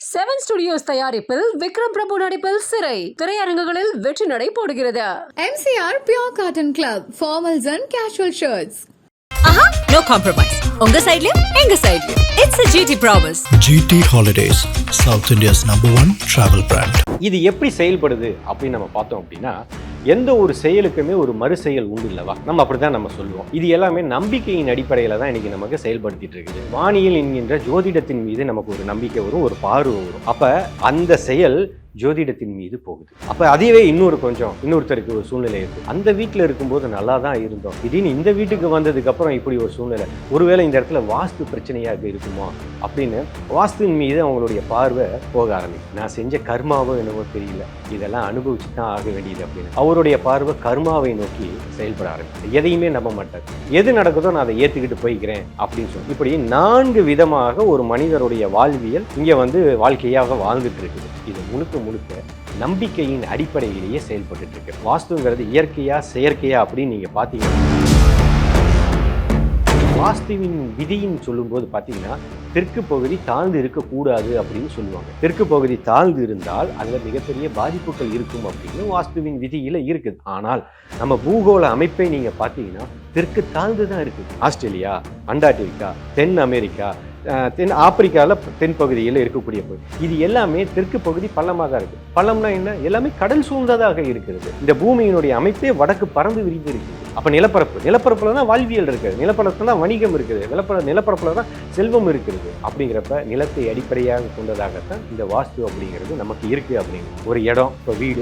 7 studios தயாரிப்பில் விக்ரம் பிரபு நடிப்பில் சிறை திரையரங்குகளில் வெற்றி நடை போடுகிறது. MCR Pure Cotton Club, formals and casual shirts. No compromise. உங்க சைடுலயும் எங்க சைடுலயும். It's a GT promise. GT Holidays, South India's #1 travel brand. இது எப்படி செயல்படுது அப்படின்னு நம்ம பார்த்தோம் அப்படின்னா, எந்த ஒரு செயலுக்குமே ஒரு மறு செயல் உண்டு இல்லவா, நம்ம அப்படிதான் நம்ம சொல்லுவோம். இது எல்லாமே நம்பிக்கையின் அடிப்படையில் தான் இன்னைக்கு நமக்கு செயல்படுத்திட்டு இருக்குது. வானியல் என்கின்ற ஜோதிடத்தின் மீது நமக்கு ஒரு நம்பிக்கை வரும், ஒரு பார்வை வரும். அப்ப அந்த செயல் ஜோதிடத்தின் மீது போகுது. அப்ப அதுவே இன்னொருத்தருக்கு ஒரு சூழ்நிலை இருக்கு. அந்த வீட்டில் இருக்கும்போது நல்லா தான் இருந்தோம், திடீர்னு இந்த வீட்டுக்கு வந்ததுக்கு அப்புறம் இப்படி ஒரு சூழ்நிலை, ஒருவேளை இந்த இடத்துல வாஸ்து பிரச்சனையாக இருக்குமோ அப்படின்னு வாஸ்துவின் மீது அவங்களுடைய பார்வை போக ஆரம்பிக்கும். நான் செஞ்ச கர்மாவோ என்னவோ தெரியல, இதெல்லாம் அனுபவிச்சு தான் ஆக வேண்டியது அப்படின்னு அவருடைய பார்வை கர்மாவை நோக்கி செயல்பட ஆரம்பிக்கும். எதையுமே நம்ப மாட்டார். எது நடக்குதோ நான் அதை ஏற்றுக்கிட்டு போய்க்கிறேன் அப்படின்னு சொல்லி இப்படி 4 விதமாக ஒரு மனிதருடைய வாழ்வியல் இங்கே வாழ்க்கையாக வாழ்ந்துட்டு இருக்குது. இது முழுக்க நம்பிக்கையின் அடிப்படையிலேயே செயல்பட்டு இருக்கு. வாஸ்துங்கிறது இயற்கையா செயற்கையா அப்படின்னு நீங்க பாத்தீங்கன்னா, வாஸ்துவின் விதின்னு சொல்லும்போது பார்த்தீங்கன்னா, தெற்கு பகுதி தாழ்ந்து இருக்கக்கூடாது அப்படின்னு சொல்லுவாங்க. தெற்கு பகுதி தாழ்ந்து இருந்தால் அதில் மிகப்பெரிய பாதிப்புகள் இருக்கும் அப்படின்னு வாஸ்துவின் விதியில் இருக்குது. ஆனால் நம்ம பூகோள அமைப்பை நீங்கள் பார்த்தீங்கன்னா தெற்கு தாழ்ந்து தான் இருக்குது. ஆஸ்திரேலியா, அண்டார்டிகா, தென் அமெரிக்கா, தென் ஆப்பிரிக்காவில் தென் பகுதியில் இருக்கக்கூடிய பகுதி, இது எல்லாமே தெற்கு பகுதி பள்ளமாக தான் இருக்குது. பள்ளம்னா என்ன? எல்லாமே கடல் சூழ்ந்ததாக இருக்கிறது. இந்த பூமியினுடைய அமைப்பே வடக்கு பறந்து விரிந்து இருக்குது. அப்போ நிலப்பரப்புல தான் வாழ்வியல் இருக்குது, நிலப்பரப்புல தான் வணிகம் இருக்குது, நிலப்பரப்புல தான் செல்வம் இருக்குது. அப்படிங்கிறப்ப நிலத்தை அடிப்படையாக கொண்டதாகத்தான் இந்த வாஸ்து அப்படிங்கிறது நமக்கு இருக்குது. அப்படிங்கிறது ஒரு இடம்,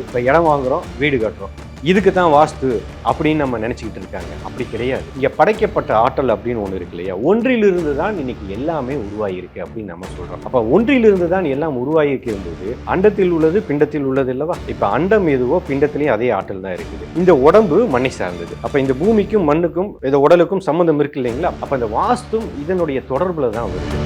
இப்போ இடம் வாங்குறோம், வீடு கட்டுறோம், இதுக்கு தான் வாஸ்து அப்படின்னு நம்ம நினச்சிக்கிட்டு இருக்காங்க. அப்படி கிடையாது. இங்கே படைக்கப்பட்ட ஆற்றல் அப்படின்னு ஒன்று இருக்கு இல்லையா, ஒன்றிலிருந்து தான் இன்னைக்கு எல்லாமே உருவாகியிருக்கு அப்படின்னு நம்ம சொல்கிறோம். அப்போ ஒன்றிலிருந்து தான் எல்லாம் உருவாகியிருக்கும் போது அண்டத்தில் உள்ளது பிண்டத்தில் உள்ளது இல்லவா. இப்போ அண்டம் எதுவோ பிண்டத்திலையும் அதே ஆற்றல் தான் இருக்குது. இந்த உடம்பு மண்ணை சார்ந்தது. அப்போ இந்த பூமிக்கும் மண்ணுக்கும் இந்த உடலுக்கும் சம்மந்தம் இருக்கு இல்லைங்களா. அப்போ இந்த வாஸ்தும் இதனுடைய தொடர்புல தான் வருது.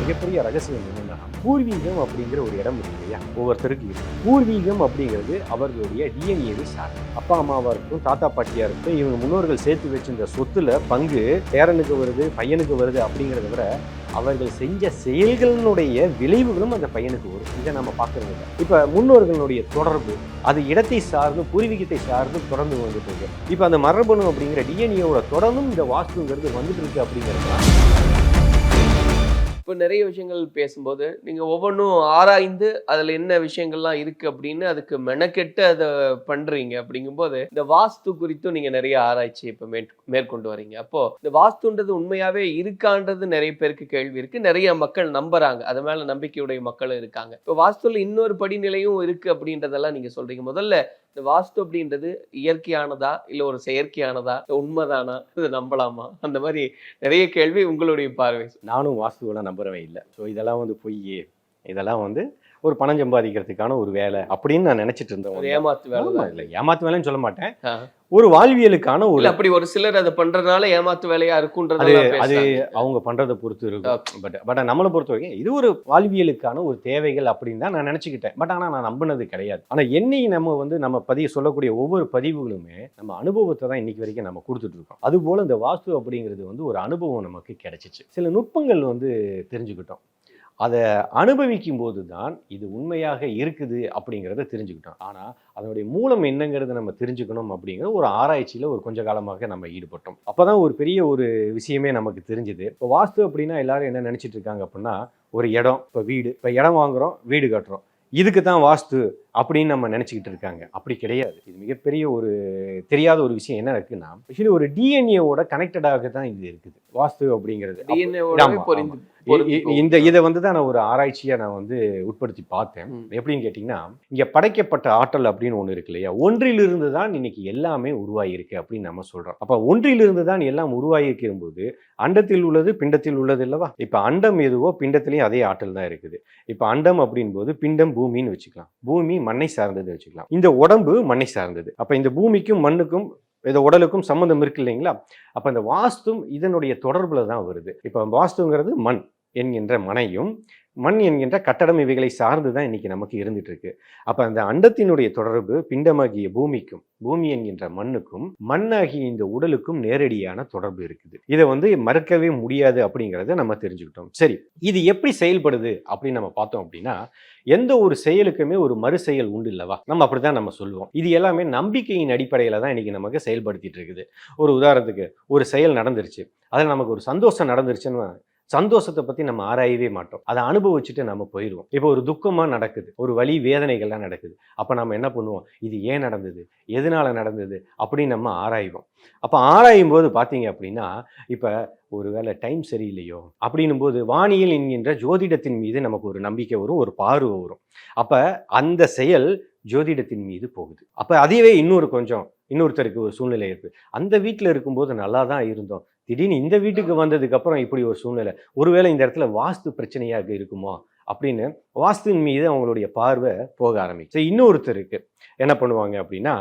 மிகப்பெரிய ரகசியம் என்னன்னா, பூர்வீகம் அப்படிங்கிற ஒரு இடம் இருக்கு இல்லையா, ஒவ்வொருத்தருக்கு இருக்கு. பூர்வீகம் அப்படிங்கிறது அவர்களுடைய டிஎன்ஏவை சார்ந்து, அப்பா அம்மாவா இருக்கும், தாத்தா பாட்டியா இருக்கும், இவங்க முன்னோர்கள் சேர்த்து வச்சிருந்த சொத்துல பங்கு பேரனுக்கு வருது, பையனுக்கு வருது அப்படிங்கிறத விட அவர்கள் செஞ்ச செயல்களினுடைய விளைவுகளும் அந்த பையனுக்கு வரும். இதை நம்ம பார்க்கறது இல்லை. இப்ப முன்னோர்களுடைய தொடர்பு அது இடத்தை சார்ந்து, பூர்வீகத்தை சார்ந்து தொடர்ந்து வந்துட்டு இருக்கு. இப்ப அந்த மரபணு அப்படிங்கிற டிஎன்ஏவோட தொடர்ந்தும் இந்த வாஸ்துங்கிறது வந்துட்டு இருக்கு அப்படிங்கிறது. இப்போ நிறைய விஷயங்கள் பேசும்போது நீங்கள் ஒவ்வொன்றும் ஆராய்ந்து அதில் என்ன விஷயங்கள்லாம் இருக்குது அப்படின்னு அதுக்கு மெனக்கெட்டு அதை பண்ணுறீங்க. அப்படிங்கும்போது இந்த வாஸ்து குறித்தும் நீங்கள் நிறைய ஆராய்ச்சி இப்போ மேற்கொண்டு வரீங்க. அப்போது இந்த வாஸ்துன்றது உண்மையாகவே இருக்கான்றது நிறைய பேருக்கு கேள்வி இருக்குது. நிறைய மக்கள் நம்புகிறாங்க, அது மேலே நம்பிக்கையுடைய மக்களும் இருக்காங்க. இப்போ வாஸ்துவில் இன்னொரு படிநிலையும் இருக்குது அப்படின்றதெல்லாம் நீங்கள் சொல்கிறீங்க. முதல்ல இந்த வாஸ்து அப்படின்றது இயற்கையானதா இல்லை ஒரு செயற்கையானதா, உண்மைதானா, இது நம்பலாமா, அந்த மாதிரி நிறைய கேள்வி. உங்களுடைய பார்வை. நானும் வாஸ்துவெல்லாம் நம்புறவே இல்லை. ஸோ இதெல்லாம் பொய், இதெல்லாம் ஒரு பணம் சம்பாதிக்கிறதுக்கான ஒரு வேலை அப்படின்னு நான் நினைச்சிட்டு இருந்தேன். ஏமாத்து வேலை இல்லை, ஏமாத்து வேலைன்னு சொல்ல மாட்டேன், ஒரு வாழ்வியலுக்கான ஒரு. அப்படி ஒரு சிலர் அதை பண்றதுனால ஏமாத்து வேலையா இருக்குன்றது அது அவங்க பண்றதை பொறுத்து இருக்கும். பட் நம்மளை பொறுத்த வரைக்கும் இது ஒரு வாழ்வியலுக்கான ஒரு தேவைகள் அப்படின்னு தான் நான் நினைச்சுக்கிட்டேன். பட் ஆனால் நான் நம்பினது கிடையாது. ஆனால் என்னை நம்ம சொல்லக்கூடிய ஒவ்வொரு பதிவுகளுமே நம்ம அனுபவத்தை தான் இன்னைக்கு வரைக்கும் நம்ம கொடுத்துட்டு இருக்கோம். அதுபோல இந்த வாஸ்து அப்படிங்கிறது ஒரு அனுபவம் நமக்கு கிடைச்சிச்சு. சில நுட்பங்கள் தெரிஞ்சுக்கிட்டோம். அதை அனுபவிக்கும் போது தான் இது உண்மையாக இருக்குது அப்படிங்கிறத தெரிஞ்சுக்கிட்டோம். ஆனால் அதனுடைய மூலம் என்னங்கிறத நம்ம தெரிஞ்சுக்கணும் அப்படிங்கிற ஒரு ஆராய்ச்சியில் ஒரு கொஞ்ச காலமாக நம்ம ஈடுபட்டோம். அப்போ தான் ஒரு பெரிய ஒரு விஷயமே நமக்கு தெரிஞ்சுது. இப்போ வாஸ்து அப்படின்னா எல்லாரும் என்ன நினச்சிட்டு இருக்காங்க அப்படின்னா, ஒரு இடம், இப்போ இடம் வாங்குறோம், வீடு கட்டுறோம், இதுக்கு தான் வாஸ்து அப்படின்னு நம்ம நினச்சிக்கிட்டு இருக்காங்க. அப்படி கிடையாது. இது மிகப்பெரிய ஒரு தெரியாத ஒரு விஷயம் என்ன இருக்குன்னா, ஆக்சுவலி ஒரு டிஎன்ஏவோட கனெக்டடாக தான் இது இருக்குது வாஸ்து அப்படிங்கிறது. இதை தான் நான் ஒரு ஆராய்ச்சியா நான் உட்படுத்தி பார்த்தேன். எப்படின்னு கேட்டீங்கன்னா, இங்க படைக்கப்பட்ட ஆற்றல் அப்படின்னு ஒண்ணு இருக்கு இல்லையா, ஒன்றிலிருந்து தான் இன்னைக்கு எல்லாமே உருவாகியிருக்கு அப்படின்னு நம்ம சொல்றோம். அப்ப ஒன்றிலிருந்து தான் எல்லாம் உருவாகியிருக்கும் போது அண்டத்தில் உள்ளது பிண்டத்தில் உள்ளது இல்லவா. இப்ப அண்டம் எதுவோ பிண்டத்திலையும் அதே ஆற்றல் தான் இருக்குது. இப்ப அண்டம் அப்படின் போது பிண்டம் பூமின்னு வச்சுக்கலாம், பூமி மண்ணை சார்ந்தது வச்சுக்கலாம், இந்த உடம்பு மண்ணை சார்ந்தது. அப்ப இந்த பூமிக்கும் மண்ணுக்கும் இந்த உடலுக்கும் சம்மந்தம் இருக்கு இல்லைங்களா. அப்ப இந்த வாஸ்தும் இதனுடைய தொடர்புல தான் வருது. இப்ப வாஸ்துங்கிறது மண், என்கின்ற மனையும் மண் என்கின்ற கட்டடம் இவைகளை சார்ந்து தான் இன்னைக்கு நமக்கு இருந்துட்டு இருக்கு. அப்ப அந்த அண்டத்தினுடைய தொடர்பு பிண்டமாகிய பூமிக்கும் பூமி என்கின்ற மண்ணுக்கும் மண்ணாகிய இந்த உடலுக்கும் நேரடியான தொடர்பு இருக்குது. இதை மறுக்கவே முடியாது அப்படிங்கிறத நம்ம தெரிஞ்சுக்கிட்டோம். சரி, இது எப்படி செயல்படுது அப்படின்னு நம்ம பார்த்தோம் அப்படின்னா, எந்த ஒரு செயலுக்குமே ஒரு மறு செயல் உண்டு இல்லவா? நம்ம அப்படிதான் நம்ம சொல்லுவோம். இது எல்லாமே நம்பிக்கையின் அடிப்படையில தான் இன்னைக்கு நமக்கு செயல்படுத்திட்டு இருக்குது. ஒரு உதாரணத்துக்கு ஒரு செயல் நடந்துருச்சு, அதில் நமக்கு ஒரு சந்தோஷம் நடந்துருச்சுன்னு சந்தோஷத்தை பத்தி நம்ம ஆராயவே மாட்டோம். அதை அனுபவிச்சுட்டு நம்ம போயிடுவோம். இப்போ ஒரு துக்கமா நடக்குது, ஒரு வலி வேதனைகள்லாம் நடக்குது. அப்ப நம்ம என்ன பண்ணுவோம்? இது ஏன் நடந்தது, எதனால நடந்தது அப்படின்னு நம்ம ஆராய்வோம். அப்ப ஆராயும் போது பாத்தீங்க அப்படின்னா, இப்ப ஒருவேளை டைம் சரியில்லையோ அப்படின்னும் போது வானியல் என்கின்ற ஜோதிடத்தின் மீது நமக்கு ஒரு நம்பிக்கை வரும், ஒரு பார்வை வரும். அப்ப அந்த செயல் ஜோதிடத்தின் மீது போகுது. அப்ப அதுவே இன்னொருத்தருக்கு ஒரு சூழ்நிலை இருக்கு. அந்த வீட்டில் இருக்கும்போது நல்லா தான் இருந்தோம், திடீர்னு இந்த வீட்டுக்கு வந்ததுக்கு அப்புறம் இப்படி ஒரு சூழ்நிலை, ஒருவேளை இந்த இடத்துல வாஸ்து பிரச்சனையாக இருக்குமோ அப்படின்னு வாஸ்துவின் மீது அவங்களுடைய பார்வை போக ஆரம்பிச்சு. இன்னொருத்தருக்கு என்ன பண்ணுவாங்க அப்படின்னா,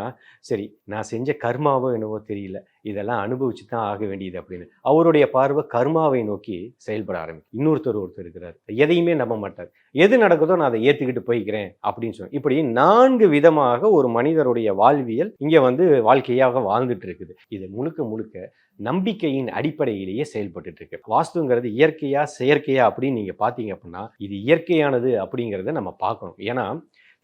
சரி நான் செஞ்ச கர்மாவோ என்னவோ தெரியல, இதெல்லாம் அனுபவிச்சு தான் ஆக வேண்டியது அப்படின்னு அவருடைய பார்வை கர்மாவை நோக்கி செயல்பட ஆரம்பிக்கும். ஒருத்தர் இருக்கிறார், எதையுமே நம்ப மாட்டார், எது நடக்குதோ நான் அதை ஏற்றுக்கிட்டு போய்க்கிறேன் அப்படின்னு சொல்லி இப்படி 4 விதமாக ஒரு மனிதருடைய வாழ்வியல் இங்கே வாழ்க்கையாக வாழ்ந்துட்டு இருக்குது. இது முழுக்க நம்பிக்கையின் அடிப்படையிலேயே செயல்பட்டு இருக்கு. வாஸ்துங்கிறது இயற்கையா செயற்கையா அப்படின்னு நீங்க பாத்தீங்க அப்படின்னா, இது இயற்கையானது அப்படிங்கிறத நம்ம பார்க்கணும். ஏன்னா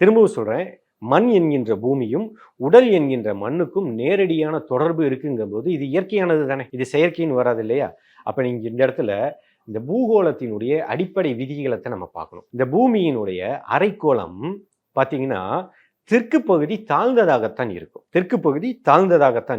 திரும்பவும் சொல்றேன், மண் என்கின்ற பூமியும் உடல் என்கின்ற மண்ணுக்கும் நேரடியான தொடர்பு இருக்குங்கும் போது இது இயற்கையானது தானே, இது செயற்கைன்னு வராது இல்லையா? அப்ப நீங்க இந்த இடத்துல இந்த பூகோளத்தினுடைய அடிப்படை விதிகளை நம்ம பார்க்கணும். இந்த பூமியினுடைய அரைக்கோளம் பார்த்தீங்கன்னா தெற்கு பகுதி தாழ்ந்ததாகத்தான்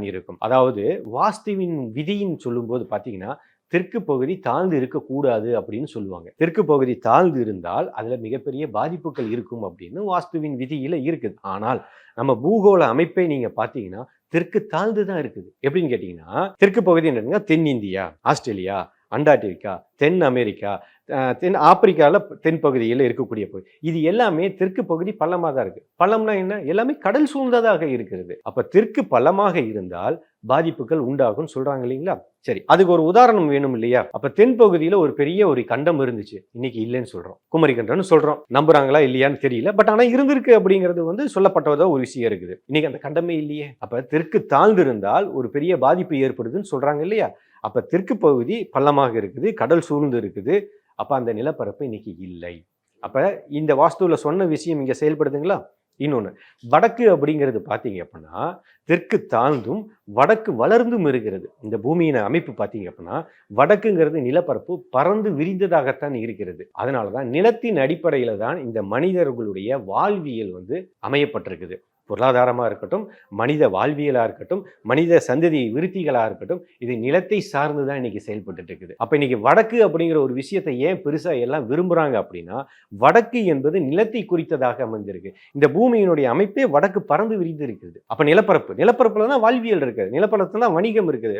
இருக்கும். அதாவது வாஸ்துவின் விதியின் சொல்லும்போது பார்த்தீங்கன்னா தெற்கு பகுதி தாழ்ந்து இருக்கக்கூடாது அப்படின்னு சொல்லுவாங்க. தெற்கு பகுதி தாழ்ந்து இருந்தால் அதுல மிகப்பெரிய பாதிப்புகள் இருக்கும் அப்படின்னு வாஸ்துவின் விதியில இருக்குது. ஆனால் நம்ம பூகோள அமைப்பை நீங்க பார்த்தீங்கன்னா தெற்கு தாழ்ந்து தான் இருக்குது. எப்படின்னு கேட்டீங்கன்னா, தெற்கு பகுதி என்னன்னா தென்னிந்தியா, ஆஸ்திரேலியா, அண்டார்டிகா, தென் அமெரிக்கா, தென் ஆப்பிரிக்காவில் தென்பகுதியில் இருக்கக்கூடிய பகுதி, இது எல்லாமே தெற்கு பகுதி பள்ளமாக தான் இருக்கு. பள்ளம்னா என்ன? எல்லாமே கடல் சூழ்ந்ததாக இருக்கிறது. அப்ப தெற்கு பள்ளமாக இருந்தால் பாதிப்புகள் உண்டாகும் சொல்றாங்க இல்லைங்களா? சரி, அதுக்கு ஒரு உதாரணம் வேணும் இல்லையா? அப்ப தென்பகுதியில ஒரு பெரிய ஒரு கண்டம் இருந்துச்சு, இன்னைக்கு இல்லைன்னு சொல்றோம், குமரி கண்டம்னு சொல்றோம். நம்புறாங்களா இல்லையான்னு தெரியல, பட் ஆனா இருந்திருக்கு அப்படிங்கிறது சொல்லப்பட்டதா ஒரு விஷயம் இருக்குது. இன்னைக்கு அந்த கண்டமே இல்லையே. அப்ப தெற்கு தாழ்ந்து இருந்தால் ஒரு பெரிய பாதிப்பு ஏற்படுதுன்னு சொல்றாங்க இல்லையா? அப்ப தெற்கு பகுதி பள்ளமாக இருக்குது, கடல் சூழ்ந்து இருக்குது. அப்ப அந்த நிலப்பரப்பு இன்னைக்கு இல்லை. அப்ப இந்த வாஸ்துல சொன்ன விஷயம் இங்க செயல்படுதுங்களா? இன்னொன்னு, வடக்கு அப்படிங்கிறது பார்த்தீங்க அப்படின்னா தெற்கு தாழ்ந்தும் வடக்கு வளர்ந்தும் இருக்கிறது. இந்த பூமியின் அமைப்பு பார்த்தீங்க அப்படின்னா வடக்குங்கிறது நிலப்பரப்பு பறந்து விரிந்ததாகத்தான் இருக்கிறது. அதனாலதான் நிலத்தின் அடிப்படையில தான் இந்த மனிதர்களுடைய வாழ்வியல் அமையப்பட்டிருக்குது. பொருளாதாரமாக இருக்கட்டும், மனித வாழ்வியலாக இருக்கட்டும், மனித சந்ததி விருத்திகளாக இருக்கட்டும், இது நிலத்தை சார்ந்து தான் இன்னைக்கு செயல்பட்டு இருக்குது. அப்போ இன்னைக்கு வடக்கு அப்படிங்கிற ஒரு விஷயத்தை ஏன் பெருசாக எல்லாம் விரும்புகிறாங்க அப்படின்னா, வடக்கு என்பது நிலத்தை குறித்ததாக அமைந்திருக்கு. இந்த பூமியினுடைய அமைப்பே வடக்கு பறந்து விரிந்து இருக்குது. அப்போ நிலப்பரப்புல தான் வாழ்வியல் இருக்குது, நிலப்பரப்புல தான் வணிகம் இருக்குது,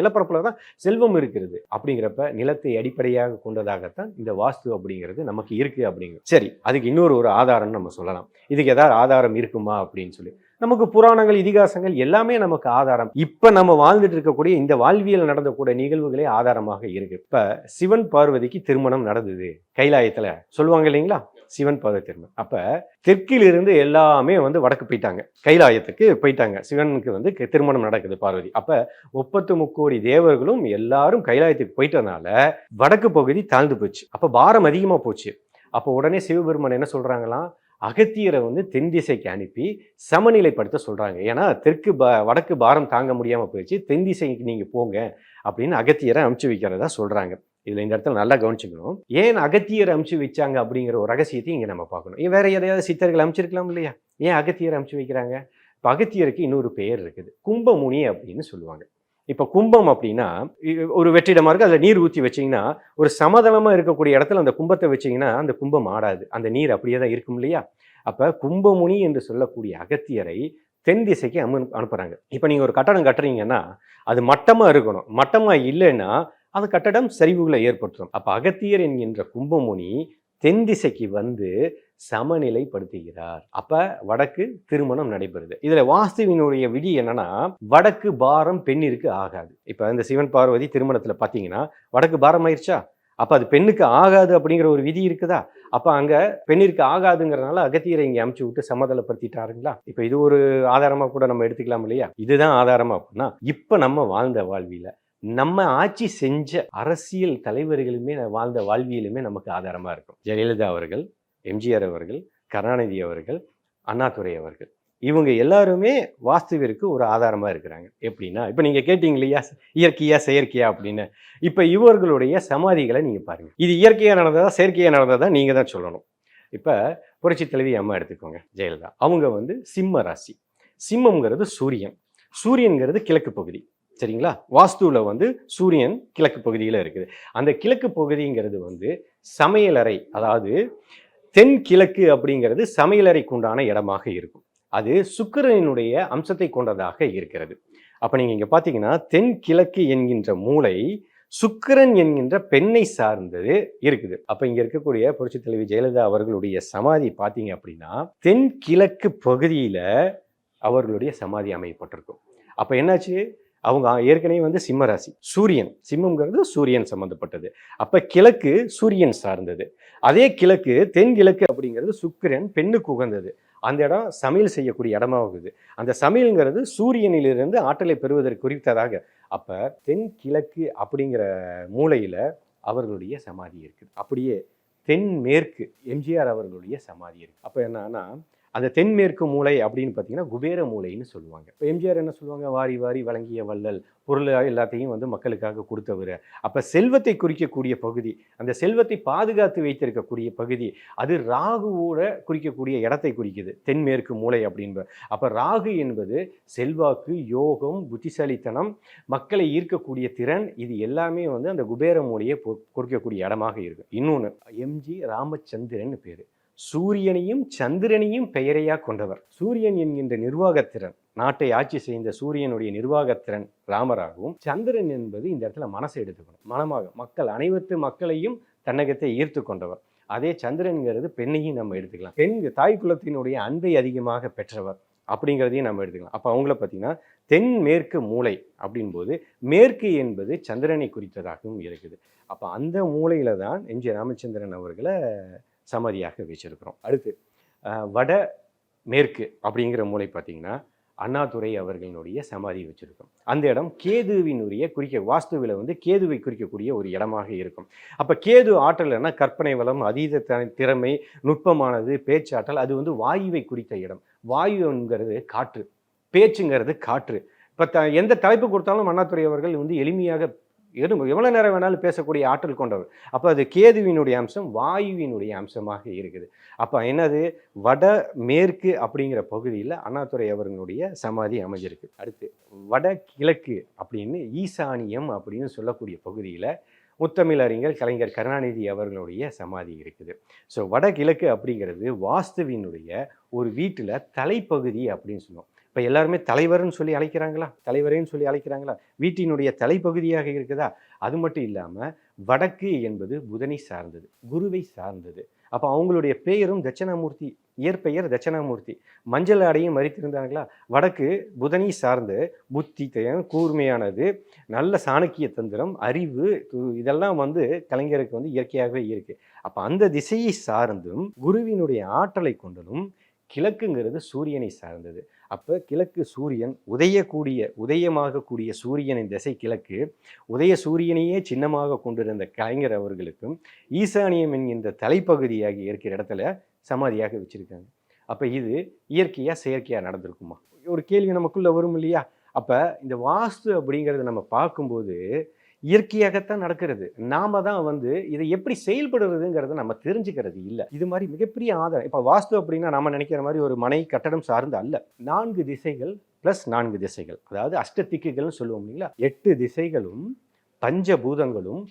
நிலப்பரப்புல தான் செல்வம் இருக்கிறது. அப்படிங்கிறப்ப நிலத்தை அடிப்படையாக கொண்டதாகத்தான் இந்த வாஸ்து அப்படிங்கிறது நமக்கு இருக்கு அப்படிங்கிறது. சரி, அதுக்கு இன்னொரு ஆதாரம் நம்ம சொல்லலாம். இதுக்கு ஏதாவது ஆதாரம் இருக்குமா அப்படின்னு சொல்லி, நமக்கு புராணங்கள், இதிகாசங்கள் எல்லாமே நமக்கு ஆதாரம். இப்ப நம்ம வாழ்ந்துட்டு இருக்கக்கூடிய இந்த வாழ்வியல் நடந்த கூட நிகழ்வுகளே ஆதாரமாக இருக்கு. இப்ப சிவன் பார்வதிக்கு திருமணம் நடந்தது கைலாயத்துல, சொல்லுவாங்க இல்லைங்களா? சிவன் பார்வதி திருமணம். அப்ப தெற்கிலிருந்து எல்லாமே வடக்கு போயிட்டாங்க, கைலாயத்துக்கு போயிட்டாங்க. சிவனுக்கு திருமணம் நடக்குது பார்வதி. அப்ப 33 கோடி தேவர்களும் எல்லாரும் கைலாயத்துக்கு போயிட்டதுனால வடக்கு பகுதி தாழ்ந்து போச்சு. அப்ப பாரம் அதிகமா போச்சு. அப்ப உடனே சிவபெருமான் என்ன சொல்றாங்களாம், அகத்தியரை தென் திசைக்கு அனுப்பி சமநிலைப்படுத்த சொல்றாங்க. ஏன்னா வடக்கு பாரம் தாங்க முடியாம போயிடுச்சு, தென் திசைக்கு நீங்க போங்க அப்படின்னு அகத்தியரை அனுப்பிச்சு வைக்கிறதா சொல்றாங்க. இதுல இந்த இடத்துல நல்லா கவனிச்சுக்கணும். ஏன் அகத்தியரை அனுப்பிச்சு வச்சாங்க அப்படிங்கிற ஒரு ரகசியத்தையும் இங்க நம்ம பார்க்கணும். வேற எதையாவது சித்தர்கள் அனுப்பிச்சிருக்கலாம் இல்லையா? ஏன் அகத்தியரை அனுப்பிச்சு வைக்கிறாங்க? இப்ப அகத்தியருக்கு இன்னொரு பெயர் இருக்குது, கும்பமுனி அப்படின்னு சொல்லுவாங்க. இப்ப கும்பம் அப்படின்னா ஒரு வெற்றிடமா இருக்கு, அதுல நீர் ஊற்றி வச்சீங்கன்னா ஒரு சமதளமா இருக்கக்கூடிய இடத்துல அந்த கும்பத்தை வச்சீங்கன்னா அந்த கும்பம் ஆடாது, அந்த நீர் அப்படியே தான் இருக்கும் இல்லையா? அப்ப கும்பமுனி என்று சொல்லக்கூடிய அகத்தியரை தென் திசைக்கு அனுப்புறாங்க. இப்ப நீங்க ஒரு கட்டடம் கட்டுறீங்கன்னா அது மட்டமா இருக்கணும், மட்டமா இல்லைன்னா அந்த கட்டடம் சரிவுகளை ஏற்படுத்தும். அப்ப அகத்தியர் என்கின்ற கும்பமுனி தென் திசைக்கு சமநிலைப்படுத்துகிறார். அப்ப வடக்கு திருமணம் நடைபெறுது. இதுல வாஸ்துவினுடைய விதி என்னன்னா, வடக்கு பாரம் பெண்ணிற்கு ஆகாது. இப்ப இந்த சிவன் பார்வதி திருமணத்துல பாத்தீங்கன்னா வடக்கு பாரம் ஆயிடுச்சா, அப்போ அது பெண்ணுக்கு ஆகாது அப்படிங்கிற ஒரு விதி இருக்குதா? அப்போ அங்கே பெண்ணிற்கு ஆகாதுங்கிறனால அகத்தியரை இங்கே அமுச்சு விட்டு சமதளப்படுத்திட்டாருங்களா? இப்போ இது ஒரு ஆதாரமாக கூட நம்ம எடுத்துக்கலாம் இல்லையா? இதுதான் ஆதாரமா அப்படின்னா இப்போ நம்ம வாழ்ந்த வாழ்வியல நம்ம ஆட்சி செஞ்ச அரசியல் தலைவர்களுமே வாழ்ந்த வாழ்வியலுமே நமக்கு ஆதாரமாக இருக்கும். ஜெயலலிதா அவர்கள், எம்ஜிஆர் அவர்கள், கருணாநிதி அவர்கள், அண்ணாதுரை அவர்கள், இவங்க எல்லாருமே வாஸ்துவிற்கு ஒரு ஆதாரமாக இருக்கிறாங்க. எப்படின்னா இப்போ நீங்கள் கேட்டீங்க இல்லையா, இயற்கையா செயற்கையா அப்படின்னு. இப்போ இவர்களுடைய சமாதிகளை நீங்கள் பாருங்கள். இது இயற்கையாக நடந்ததா செயற்கையாக நடந்ததா நீங்கள் தான் சொல்லணும். இப்போ புரட்சி தலைவி அம்மா எடுத்துக்கோங்க, ஜெயலலிதா. அவங்க சிம்ம ராசி. சிம்மம்ங்கிறது சூரியன். சூரியன்கிறது கிழக்கு பகுதி, சரிங்களா? வாஸ்துவில் சூரியன் கிழக்கு பகுதியில் இருக்குது. அந்த கிழக்கு பகுதிங்கிறது சமையலறை, அதாவது தென் கிழக்கு அப்படிங்கிறது சமையலறைக்கு உண்டான இடமாக இருக்கும். அது சுக்கிரனுடைய அம்சத்தை கொண்டதாக இருக்கிறது. அப்போ நீங்கள் இங்கே பார்த்தீங்கன்னா தென் கிழக்கு என்கின்ற மூலை சுக்கிரன் என்கின்ற பெண்ணை சார்ந்தது இருக்குது. அப்போ இங்கே இருக்கக்கூடிய புரட்சி தலைவி ஜெயலலிதா அவர்களுடைய சமாதி பார்த்தீங்க அப்படின்னா தென் கிழக்கு பகுதியில் அவர்களுடைய சமாதி அமையப்பட்டிருக்கும். அப்போ என்னாச்சு, அவங்க ஏற்கனவே சிம்ம ராசி. சூரியன், சிம்மம்ங்கிறது சூரியன் சம்மந்தப்பட்டது. அப்போ கிழக்கு சூரியன் சார்ந்தது. அதே கிழக்கு தென்கிழக்கு அப்படிங்கிறது சுக்கிரன் பெண்ணுக்கு உகந்தது. அந்த இடம் சமையல் செய்யக்கூடிய இடமாகுது. அந்த சமையல்ங்கிறது சூரியனிலிருந்து ஆற்றலை பெறுவதற்கு குறித்ததாக. அப்போ தென்கிழக்கு அப்படிங்கிற மூலையில் அவர்களுடைய சமாதி இருக்குது. அப்படியே தென்மேற்கு எம்ஜிஆர் அவர்களுடைய சமாதி இருக்குது. அப்போ என்னன்னா அந்த தென்மேற்கு மூலை அப்படின்னு பார்த்தீங்கன்னா குபேர மூலைன்னு சொல்லுவாங்க. இப்போ எம்ஜிஆர் என்ன சொல்லுவாங்க, வாரி வாரி வழங்கிய வள்ளல், பொருள் எல்லாத்தையும் மக்களுக்காக கொடுத்தவர். அப்போ செல்வத்தை குறிக்கக்கூடிய பகுதி, அந்த செல்வத்தை பாதுகாத்து வைத்திருக்கக்கூடிய பகுதி, அது ராகுவோட குறிக்கக்கூடிய இடத்தை குறிக்குது, தென்மேற்கு மூலை அப்படின்ப. அப்போ ராகு என்பது செல்வாக்கு, யோகம், புத்திசாலித்தனம், மக்களை ஈர்க்கக்கூடிய திறன், இது எல்லாமே அந்த குபேர மூலையை குறிக்கக்கூடிய இடமாக இருக்கு. இன்னொன்று, எம்ஜி ராமச்சந்திரன் பேர். சூரியனையும் சந்திரனையும் பெயரையா கொண்டவர். சூரியன் என்கின்ற நிர்வாகத்திறன், நாட்டை ஆட்சி செய்த சூரியனுடைய நிர்வாகத்திறன் ராமராகவும், சந்திரன் என்பது இந்த இடத்துல மனசை எடுத்துக்கணும், மனமாக மக்கள் மக்களையும் தன்னகத்தை ஈர்த்து கொண்டவர். அதே சந்திரன்கிறது பெண்ணையும் நம்ம எடுத்துக்கலாம். பெண் தாய் குலத்தினுடைய அன்பை அதிகமாக பெற்றவர் அப்படிங்கிறதையும் நம்ம எடுத்துக்கலாம். அப்போ அவங்கள பார்த்தீங்கன்னா தென்மேற்கு மூலை அப்படின்போது மேற்கு என்பது சந்திரனை குறித்ததாகவும் இருக்குது. அப்போ அந்த மூலையில தான் எம்ஜி ராமச்சந்திரன் அவர்களை சமாதியாக வச்சிருக்கிறோம். அடுத்து வட மேற்கு அப்படிங்கிற மூலை பார்த்தீங்கன்னா அண்ணாதுரை அவர்களுடைய சமாதி வச்சிருக்கோம். அந்த இடம் கேதுவினுடைய வாஸ்துவில் கேதுவை குறிக்கக்கூடிய ஒரு இடமாக இருக்கும். அப்போ கேது ஆற்றல்னா கற்பனை வளம், அதீத திறமை, நுட்பமானது, பேச்சாற்றல், அது வாயுவை குறித்த இடம். வாயுங்கிறது காற்று, பேச்சுங்கிறது காற்று. இப்போ எந்த தலைப்பு கொடுத்தாலும் அண்ணாதுரை அவர்கள் எளிமையாக எவ்வளோ நேரம் வேணாலும் பேசக்கூடிய ஆற்றல் கொண்டவர். அப்போ அது கேதுவினுடைய அம்சம், வாயுவினுடைய அம்சமாக இருக்குது. அப்போ என்னது, வட மேற்கு அப்படிங்கிற பகுதியில் அண்ணாதுரை அவர்களுடைய சமாதி அமைஞ்சிருக்கு. அடுத்து வட கிழக்கு அப்படின்னு ஈசானியம் அப்படின்னு சொல்லக்கூடிய பகுதியில் முத்தமிழ் அறிஞர் கலைஞர் கருணாநிதி அவர்களுடைய சமாதி இருக்குது. ஸோ வடகிழக்கு அப்படிங்கிறது வாஸ்துவினுடைய ஒரு வீட்டில் தலைப்பகுதி அப்படின்னு சொல்லுவோம். இப்போ எல்லாருமே தலைவர்னு சொல்லி அழைக்கிறாங்களா, தலைவரேன்னு சொல்லி அழைக்கிறாங்களா, வீட்டினுடைய தலைப்பகுதியாக இருக்குதா? அது மட்டும் இல்லாமல் வடக்கு என்பது புதனை சார்ந்தது, குருவை சார்ந்தது. அப்போ அவங்களுடைய பெயரும் தட்சிணாமூர்த்தி, இயற்பெயர் தட்சிணாமூர்த்தி. மஞ்சள் ஆடையும் மறித்திருந்தாங்களா? வடக்கு புதனை சார்ந்து புத்தி, கூர்மையானது, நல்ல சாணக்கிய தந்திரம், அறிவு, இதெல்லாம் கலைஞருக்கு இயற்கையாகவே இருக்கு. அப்போ அந்த திசையை சார்ந்தும் குருவினுடைய ஆற்றலை கொண்டதும் கிழக்குங்கிறது சூரியனை சார்ந்தது. அப்போ கிழக்கு சூரியன் உதயமாகக்கூடிய சூரியனின் திசை கிழக்கு. உதய சூரியனையே சின்னமாக கொண்டிருந்த கலைஞர் அவர்களுக்கும் ஈசானியம் என்கின்ற தலைப்பகுதியாகி இருக்கிற இடத்துல சமாதியாக வச்சிருக்காங்க. அப்போ இது இயற்கையா செயற்கையா நடந்திருக்குமா? ஒரு கேள்வி நமக்குள்ள வரும் இல்லையா? அப்போ இந்த வாஸ்து அப்படிங்கிறத நம்ம பார்க்கும்போது இயற்கையாகத்தான் நடக்கிறது. நாம தான் இதை எப்படி செயல்படுறதுங்கிறத நம்ம தெரிஞ்சுக்கிறது இல்லை. இது மாதிரி மிகப்பெரிய ஆதாரம். இப்போ வாஸ்து அப்படின்னா நம்ம நினைக்கிற மாதிரி ஒரு மனை கட்டடம் சார்ந்து அல்ல. 4 திசைகள் + 4 திசைகள், அதாவது அஷ்டதிக்குகள்னு சொல்லுவோம் இல்லைங்களா? 8 திசைகளும் பஞ்சபூதங்களும்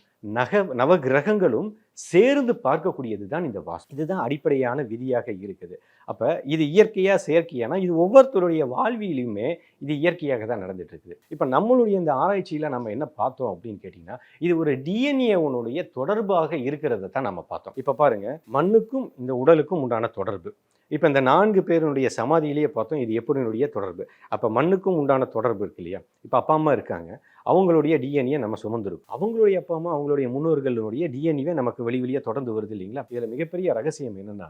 நவகிரகங்களும் சேர்ந்து பார்க்கக்கூடியது தான் இந்த வாஸ்து. இதுதான் அடிப்படையான விதியாக இருக்குது. அப்போ இது இயற்கையா செயற்கையானா, இது ஒவ்வொருத்தருடைய வாழ்வியிலுமே இது இயற்கையாக தான் நடந்துட்டு இருக்குது. இப்போ நம்மளுடைய இந்த ஆராய்ச்சியில் நம்ம என்ன பார்த்தோம் அப்படின்னு கேட்டிங்கன்னா, இது ஒரு டிஎன்ஏனுடைய தொடர்பாக இருக்கிறத தான் நம்ம பார்த்தோம். இப்போ பாருங்க, மண்ணுக்கும் இந்த உடலுக்கும் உண்டான தொடர்பு, இப்போ இந்த 4 பேருடைய சமாதியிலேயே பார்த்தோம் இது எப்படினுடைய தொடர்பு. அப்போ மண்ணுக்கும் உண்டான தொடர்பு இருக்கு இல்லையா? இப்போ அப்பா அம்மா இருக்காங்க, அவங்களுடைய டிஎன்ஏ நம்ம சுமந்துருக்கும். அவங்களுடைய அப்பா அம்மா அவங்களுடைய முன்னோர்களுடைய டிஎன்ஏவே நமக்கு வெளியே தொடர்ந்து வருது இல்லைங்களா? இதில் மிகப்பெரிய ரகசியம் என்னன்னா,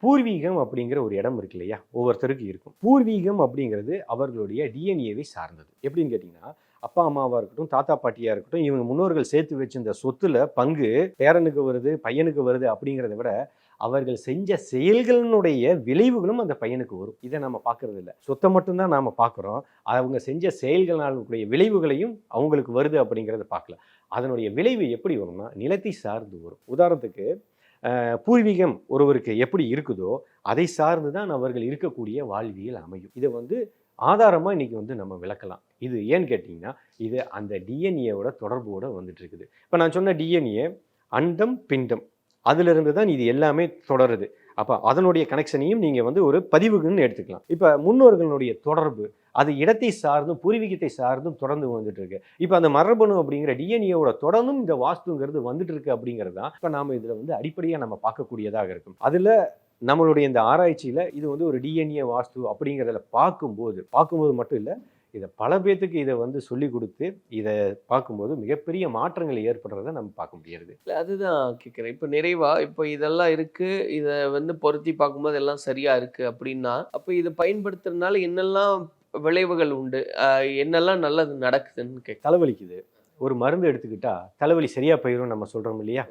பூர்வீகம் அப்படிங்கிற ஒரு இடம் இருக்கு இல்லையா? ஒவ்வொருத்தருக்கு இருக்கும். பூர்வீகம் அப்படிங்கிறது அவர்களுடைய டிஎன்ஏவை சார்ந்தது. எப்படின்னு கேட்டிங்கன்னா, அப்பா அம்மாவாக இருக்கட்டும், தாத்தா பாட்டியாக இருக்கட்டும், இவங்க முன்னோர்கள் சேர்த்து வச்சிருந்த சொத்துல பங்கு பேரனுக்கு வருது, பையனுக்கு வருது அப்படிங்கிறத விட அவர்கள் செஞ்ச செயல்களினுடைய விளைவுகளும் அந்த பையனுக்கு வரும். இதை நம்ம பார்க்கறது இல்லை. சொத்தை மட்டும்தான் நாம் பார்க்குறோம். அவங்க செஞ்ச செயல்களினுடைய விளைவுகளையும் அவங்களுக்கு வருது அப்படிங்கிறத பார்க்கல. அதனுடைய விளைவு எப்படி வரும்னா நிலத்தை சார்ந்து வரும். உதாரணத்துக்கு பூர்வீகம் ஒருவருக்கு எப்படி இருக்குதோ அதை சார்ந்து தான் அவர்கள் இருக்கக்கூடிய வாழ்வியல் அமையும். இதை ஆதாரமாக இன்றைக்கி நம்ம விளக்கலாம். இது ஏன்னு கேட்டிங்கன்னா, இது அந்த டிஎன்ஏவோட தொடர்போடு வந்துட்டு இருக்குது. இப்போ நான் சொன்ன டிஎன்ஏ அண்டம் பிண்டம் அதிலிருந்து தான் இது எல்லாமே தொடருது. அப்போ அதனுடைய கனெக்ஷனையும் நீங்கள் ஒரு பதிவுக்குன்னு எடுத்துக்கலாம். இப்போ முன்னோர்களுடைய தொடர்பு அது இடத்தை சார்ந்தும் பூர்வீகத்தை சார்ந்தும் தொடர்ந்து வந்துட்டு இருக்கு. இப்போ அந்த மரபணு அப்படிங்கிற டிஎன்ஏவோட தொடர்ந்தும் இந்த வாஸ்துங்கிறது வந்துட்டு இருக்கு அப்படிங்கிறது தான் இப்போ நாம் இதில் அடிப்படையாக நம்ம பார்க்கக்கூடியதாக இருக்கும். அதில் நம்மளுடைய இந்த ஆராய்ச்சியில் இது ஒரு டிஎன்ஏ வாஸ்து அப்படிங்கிறதுல பார்க்கும்போது மட்டும் இல்லை, இதை பல பேர்த்துக்கு இதை சொல்லி கொடுத்து இதை பார்க்கும்போது மிகப்பெரிய மாற்றங்கள் ஏற்படுறதை நம்ம பார்க்க முடியாது. இல்லை, அதுதான் கேட்குறேன். இப்போ நிறைவா இப்போ இதெல்லாம் இருக்கு, இதை பொருத்தி பார்க்கும்போது எல்லாம் சரியா இருக்கு அப்படின்னா, அப்போ இதை பயன்படுத்துறதுனால என்னெல்லாம் விளைவுகள் உண்டு, என்னெல்லாம் நல்லது நடக்குதுன்னு கேட்க. தலைவலிக்குது, ஒரு மருந்து எடுத்துக்கிட்டா தலைவலி சரியா போயிடும் நம்ம சொல்றோம் இல்லையா?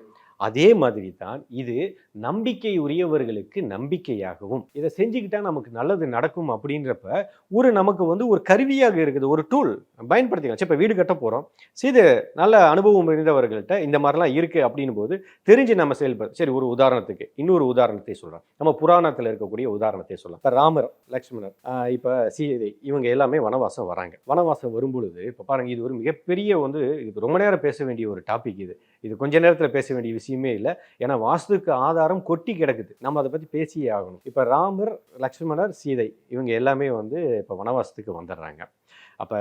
அதே மாதிரி தான் இது நம்பிக்கை உரியவர்களுக்கு நம்பிக்கையாகவும் இதை செஞ்சுக்கிட்டா நமக்கு நல்லது நடக்கும் அப்படின்றப்ப நமக்கு ஒரு கருவியாக இருக்குது, ஒரு டூல் பயன்படுத்திக்கலாம். இப்போ வீடு கட்ட போகிறோம், இது நல்ல அனுபவம் இருந்தவர்கள்ட்ட இந்த மாதிரிலாம் இருக்குது அப்படின் போது தெரிஞ்சு நம்ம செயல்படுறோம். சரி, ஒரு உதாரணத்துக்கு இன்னொரு உதாரணத்தை சொல்கிறோம். நம்ம புராணத்தில் இருக்கக்கூடிய உதாரணத்தை சொல்லலாம். இப்போ ராமர், லக்ஷ்மணர், இப்போ சீதை, இவங்க எல்லாமே வனவாசம் வராங்க. வனவாசம் வரும்பொழுது இப்போ பாருங்கள், இது ஒரு மிகப்பெரிய இது ரொம்ப நேரம் பேச வேண்டிய ஒரு டாபிக். இது கொஞ்ச நேரத்தில் பேச வேண்டிய விஷயமே இல்லை. ஏன்னா வாஸ்துக்கு ஆதாரம் கொட்டி கிடக்குது, நம்ம அதை பற்றி பேசியே ஆகணும். இப்போ ராமர், லக்ஷ்மணர், சீதை இவங்க எல்லாமே இப்போ வனவாசத்துக்கு வந்துடுறாங்க. அப்போ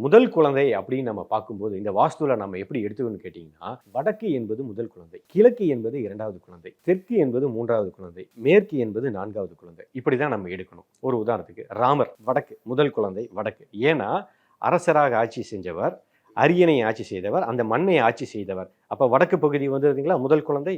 முதல் குழந்தை அப்படின்னு நம்ம பார்க்கும்போது இந்த வாஸ்துவில் நம்ம எப்படி எடுத்துக்கணும்னு கேட்டிங்கன்னா, வடக்கு என்பது முதல் குழந்தை, கிழக்கு என்பது 2வது குழந்தை, தெற்கு என்பது 3வது குழந்தை, மேற்கு என்பது 4வது குழந்தை. இப்படி தான் நம்ம எடுக்கணும். ஒரு உதாரணத்துக்கு ராமர் வடக்கு, முதல் குழந்தை வடக்கு. ஏன்னா அரசராக ஆட்சி செஞ்சவர், அரியணை ஆட்சி செய்தவர், அந்த மண்ணை ஆட்சி செய்தவர். அப்போ வடக்கு பகுதி வந்துருந்தீங்களா முதல் குழந்தை.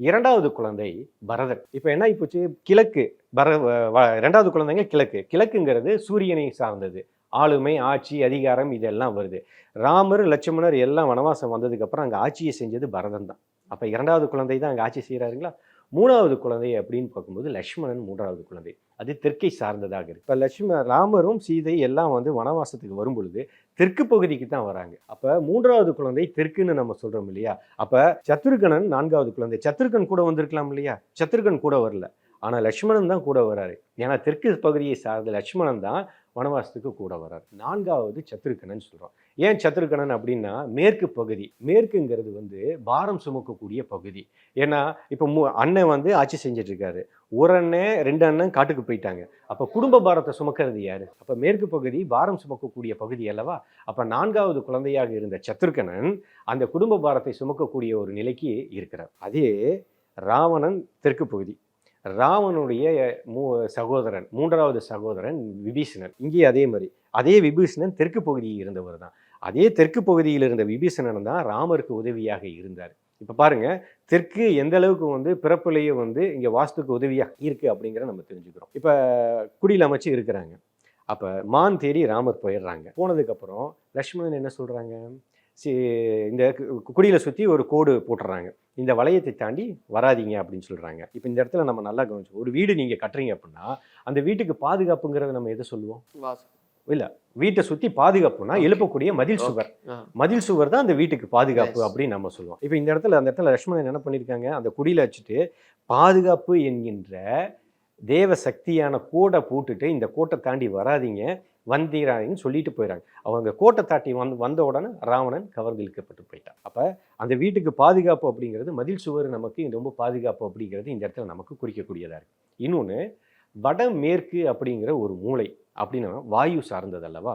2வது குழந்தை பரதன். இப்போ என்ன ஆகிப்போச்சு, கிழக்கு 2வது குழந்தைங்க கிழக்குங்கிறது சூரியனை சார்ந்தது. ஆளுமை, ஆட்சி, அதிகாரம் இதெல்லாம் வருது. ராமர், லட்சுமணர் எல்லாம் வனவாசம் வந்ததுக்கப்புறம் அங்கே ஆட்சியை செஞ்சது பரதன் தான். அப்போ 2வது குழந்தை தான் அங்கே ஆட்சி செய்கிறாருங்களா. 3வது குழந்தை அப்படின்னு பார்க்கும்போது லக்ஷ்மணன் 3வது குழந்தை, அது தெற்கை சார்ந்ததாக இருக்கு. இப்போ ராமரும் சீதை எல்லாம் வனவாசத்துக்கு வரும் பொழுது தெற்கு பகுதிக்கு தான் வராங்க. அப்போ 3வது குழந்தை தெற்குன்னு நம்ம சொல்றோம் இல்லையா? அப்போ சத்ருகனன் 4வது குழந்தை. சத்ருகன் கூட வந்திருக்கலாம் இல்லையா? சத்ருகன் கூட வரல, ஆனால் லக்ஷ்மணன் தான் கூட வராரு. ஏன்னா தெற்கு பகுதியை சார்ந்த லக்ஷ்மணன் தான் வனவாசத்துக்கு கூட வரார். 4வது சத்ருகனன் சொல்கிறோம். ஏன் சத்ருகனன் அப்படின்னா மேற்கு பகுதி. மேற்குங்கிறது பாரம் சுமக்கக்கூடிய பகுதி. ஏன்னா இப்போ அண்ணன் ஆட்சி செஞ்சுட்டு இருக்காரு, ஒரு அண்ணன் 2 அண்ணன் காட்டுக்கு போயிட்டாங்க. அப்போ குடும்ப பாரத்தை சுமக்கிறது யாரு? அப்போ மேற்கு பகுதி பாரம் சுமக்கக்கூடிய பகுதி அல்லவா? அப்போ 4வது குழந்தையாக இருந்த சத்ருகனன் அந்த குடும்ப பாரத்தை சுமக்கக்கூடிய ஒரு நிலைக்கு இருக்கிறார். அதே ராவணன் தெற்கு பகுதி. ராவனுடைய சகோதரன், 3வது சகோதரன் விபீஷணன். இங்கே அதே மாதிரி அதே விபீஷணன் தெற்கு பகுதியில் இருந்தவர் தான். அதே தெற்கு பகுதியில் இருந்த விபீஷணன் தான் ராமருக்கு உதவியாக இருந்தார். இப்போ பாருங்க, தெற்கு எந்த அளவுக்கு பிறப்பிலேயே இங்கே வாஸ்துக்கு உதவியாக இருக்குது அப்படிங்கிறத நம்ம தெரிஞ்சுக்கிறோம். இப்போ குடியில் அமைச்சு இருக்கிறாங்க. அப்போ மான் தேடி ராமர் போயிடுறாங்க. போனதுக்கப்புறம் லக்ஷ்மணன் என்ன சொல்கிறாங்க, இந்த குடியில் சுற்றி ஒரு கோடு போட்டுறாங்க, இந்த வளையத்தை தாண்டி வராதிங்க அப்படின்னு சொல்கிறாங்க. இப்போ இந்த இடத்துல நம்ம நல்லா கவனிச்சோம். ஒரு வீடு நீங்கள் கட்டுறீங்க அப்படின்னா அந்த வீட்டுக்கு பாதுகாப்புங்கிறத நம்ம எதை சொல்லுவோம்? இல்லை, வீட்டை சுற்றி பாதுகாப்புனா எழுப்பக்கூடிய மதில் சுவர் தான் அந்த வீட்டுக்கு பாதுகாப்பு அப்படின்னு நம்ம சொல்லுவோம். இப்போ இந்த இடத்துல அந்த இடத்துல லக்ஷ்மணன் என்ன பண்ணியிருக்காங்க, அந்த குடியில் வச்சுட்டு பாதுகாப்பு என்கின்ற தேவ சக்தியான கோடை போட்டுட்டு இந்த கோட்டை தாண்டி வராதிங்க, வந்தீராங்கன்னு சொல்லிட்டு போயிடறாங்க. அவங்க கோட்டை தாட்டி வந்த உடனே ராவணன் கவர்ந்து இழுக்கப்பட்டு போயிட்டான். அப்போ அந்த வீட்டுக்கு பாதுகாப்பு அப்படிங்கிறது மதில் சுவர் நமக்கு ரொம்ப பாதுகாப்பு அப்படிங்கிறது இந்த இடத்துல நமக்கு குறிக்கக்கூடியதாக இருக்குது. இன்னொன்று, வடமேற்கு அப்படிங்கிற ஒரு மூலை அப்படின்னா வாயு சார்ந்தது அல்லவா?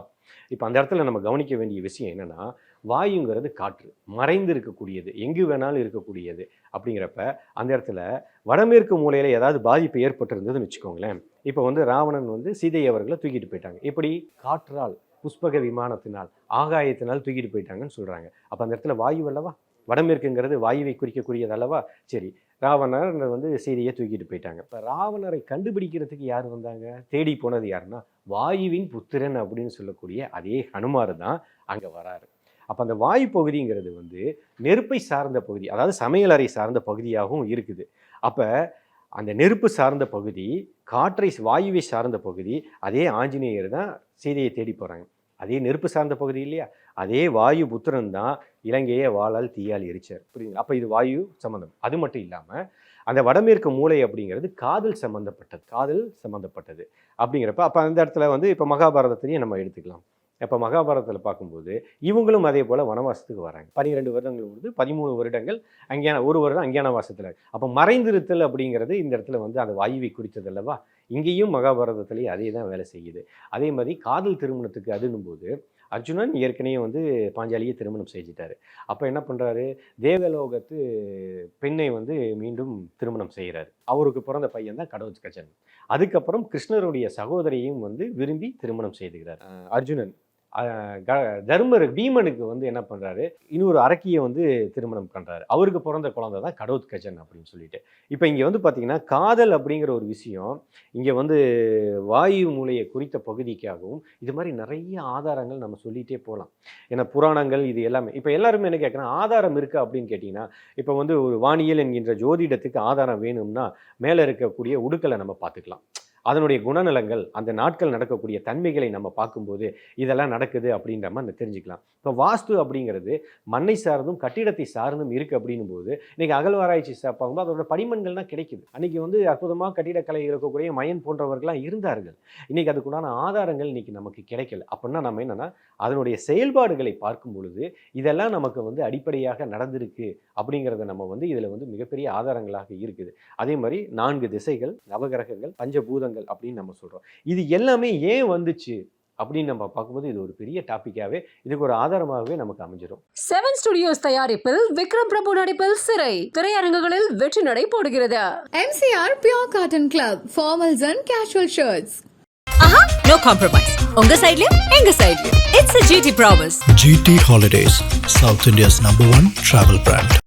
இப்போ அந்த இடத்துல நம்ம கவனிக்க வேண்டிய விஷயம் என்னென்னா, வாயுங்கிறது காற்று, மறைந்து இருக்கக்கூடியது, எங்கு வேணாலும் இருக்கக்கூடியது. அப்படிங்கிறப்ப அந்த இடத்துல வடமேற்கு மூலையில் ஏதாவது பாதிப்பு ஏற்பட்டிருந்ததுன்னு வச்சுக்கோங்களேன். இப்போ வந்து ராவணன் வந்து சீதை அவர்களை தூக்கிட்டு போயிட்டாங்க. எப்படி? காற்றால், புஷ்பக விமானத்தினால், ஆகாயத்தினால் தூக்கிட்டு போயிட்டாங்கன்னு சொல்கிறாங்க. அப்போ அந்த இடத்துல வாயு அல்லவா? வடமேற்குங்கிறது வாயுவை குறிக்கக்கூடியது அல்லவா? சரி, ராவணர் வந்து சீதையை தூக்கிட்டு போயிட்டாங்க. இப்போ ராவணரை கண்டுபிடிக்கிறதுக்கு யார் வந்தாங்க? தேடி போனது யாருன்னா வாயுவின் புத்திரன் அப்படின்னு சொல்லக்கூடிய அதே ஹனுமார் தான் அங்கே வராரு. அப்போ அந்த வாயு பகுதிங்கிறது வந்து நெருப்பை சார்ந்த பகுதி, அதாவது சமையலறை சார்ந்த பகுதியாகவும் இருக்குது. அப்போ அந்த நெருப்பு சார்ந்த பகுதி, காற்றை வாயுவை சார்ந்த பகுதி, அதே ஆஞ்சநேயர் தான் சீதையை தேடி போகிறாங்க. அதே நெருப்பு சார்ந்த பகுதி இல்லையா? அதே வாயு புத்திரன் தான் இலங்கையை வாளால் தீயால் எரிச்சார். புரியுதுங்களா? அப்போ இது வாயு சம்மந்தம். அது மட்டும் இல்லாமல் அந்த வடமேற்கு மூலை அப்படிங்கிறது காதல் சம்மந்தப்பட்டது அப்படிங்கிறப்ப அப்போ அந்த இடத்துல வந்து இப்போ மகாபாரதத்திலையும் நம்ம எடுத்துக்கலாம். இப்போ மகாபாரதத்தில் பார்க்கும்போது இவங்களும் அதே போல் வனவாசத்துக்கு வராங்க. 12 வருடங்கள் வந்து 13 வருடங்கள் அங்கேயான, 1 வருடம் அங்கேயான வாசத்தில். அப்போ மறைந்திருத்தல் அப்படிங்கிறது இந்த இடத்துல வந்து அந்த வாயுவை குறித்தது அல்லவா? இங்கேயும் மகாபாரதத்திலேயே அதே தான் வேலை செய்யுது. அதே மாதிரி காதல் திருமணத்துக்கு அதுன்னும் போது அர்ஜுனன் ஏற்கனவே வந்து பாஞ்சாலியை திருமணம் செஞ்சிட்டாரு. அப்போ என்ன பண்ணுறாரு? தேவலோகத்து பெண்ணை வந்து மீண்டும் திருமணம் செய்கிறாரு. அவருக்கு பிறந்த பையன் தான் கடோத்கஜன். அதுக்கப்புறம் கிருஷ்ணருடைய சகோதரியையும் வந்து விரும்பி திருமணம் செய்துகிறார் அர்ஜுனன். பீமனுக்கு வந்து என்ன பண்ணுறாரு? இன்னொரு அரக்கியை வந்து திருமணம் பண்ணுறாரு. அவருக்கு பிறந்த குழந்தை தான் கடோத்கஜன் அப்படின்னு சொல்லிட்டு. இப்போ இங்கே வந்து பார்த்தீங்கன்னா காதல் அப்படிங்கிற ஒரு விஷயம் இங்கே வந்து வாயு மூலையை குறித்த பகுதிக்காகவும் இது மாதிரி நிறைய ஆதாரங்கள் நம்ம சொல்லிகிட்டே போகலாம். ஏன்னா புராணங்கள் இது எல்லாமே. இப்போ எல்லாருமே என்ன கேட்குறாங்க, ஆதாரம் இருக்கா அப்படின்னு கேட்டிங்கன்னா, இப்போ வந்து ஒரு வானியல் என்கின்ற ஜோதிடத்துக்கு ஆதாரம் வேணும்னா மேலே இருக்கக்கூடிய உடுக்களை நம்ம பார்த்துக்கலாம். அதனுடைய குணநலங்கள், அந்த நாட்கள் நடக்கக்கூடிய தன்மைகளை நம்ம பார்க்கும்போது இதெல்லாம் நடக்குது அப்படின்ற மாதிரி தெரிஞ்சுக்கலாம். இப்போ வாஸ்து அப்படிங்கிறது மண்ணை சார்ந்தும் கட்டிடத்தை சார்ந்தும் இருக்குது அப்படின்னும் போது இன்றைக்கி அகழ்வாராய்ச்சி பார்க்கும்போது அதோட படிமன்கள் தான் கிடைக்குது. அன்றைக்கி வந்து அற்புதமாக கட்டிடக்கலை இருக்கக்கூடிய மயன் போன்றவர்கள்லாம் இருந்தார்கள். இன்றைக்கி அதுக்குண்டான ஆதாரங்கள் இன்றைக்கி நமக்கு கிடைக்கல. அப்படின்னா நம்ம என்னென்னா அதனுடைய செயல்பாடுகளை பார்க்கும் பொழுது இதெல்லாம் நமக்கு வந்து அடிப்படையாக நடந்திருக்கு அப்படிங்கிறத நம்ம வந்து இதில் வந்து மிகப்பெரிய ஆதாரங்களாக இருக்குது. அதே மாதிரி 4 திசைகள், நவகிரகங்கள், பஞ்சபூதங்கள் அப்படின்னு நம்ம சொல்கிறோம். இது எல்லாமே ஏன் வந்துச்சு அப்படின்னு நம்ம பார்க்கும்போது இது ஒரு பெரிய டாபிக்காகவே, இதுக்கு ஒரு ஆதாரமாகவே நமக்கு அமைஞ்சிடும். 7 ஸ்டுடியோஸ் தயாரிப்பில் விக்ரம் பிரபு நடிப்பில் சிறை திரையரங்குகளில் வெற்றி நடை போடுகிறது. MCR Pure Cotton Club, formals and casual shirts. Aha, no compromise. உங்க சைடுலயும் எங்க சைடுலயும். It's a GT promise. GT Holidays, South India's #1 travel brand.